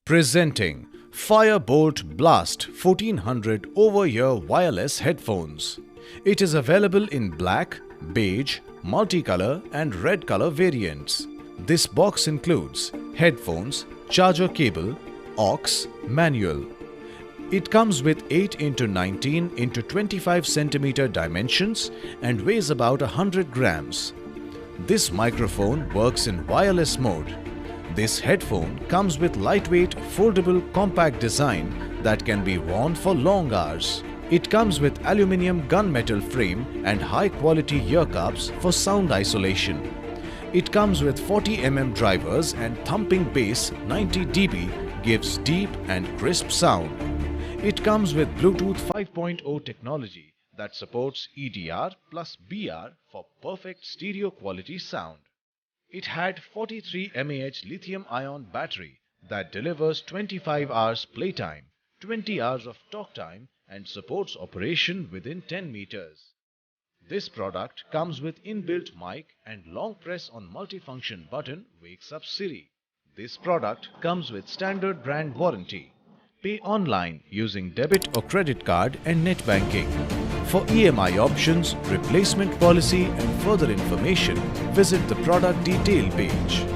Presenting Fire-Boltt Blast 1400 over-ear wireless headphones. It is available in black, beige, multicolor and red color variants. This box includes headphones, charger cable, aux, manual. It comes with 8x19 x 25 cm dimensions and weighs about 100 grams. This microphone works in wireless mode. This headphone comes with lightweight, foldable, compact design that can be worn for long hours. It comes with aluminium gunmetal frame and high-quality ear cups for sound isolation. It comes with 40 mm drivers and thumping bass 90 dB gives deep and crisp sound. It comes with Bluetooth 5.0 technology that supports EDR plus BR for perfect stereo quality sound. It had 43 mAh lithium-ion battery that delivers 25 hours playtime, 20 hours of talk time and supports operation within 10 meters. This product comes with inbuilt mic and long press on multifunction button wakes up Siri. This product comes with standard brand warranty. Pay online using debit or credit card and net banking. For EMI options, replacement policy and further information, visit the product detail page.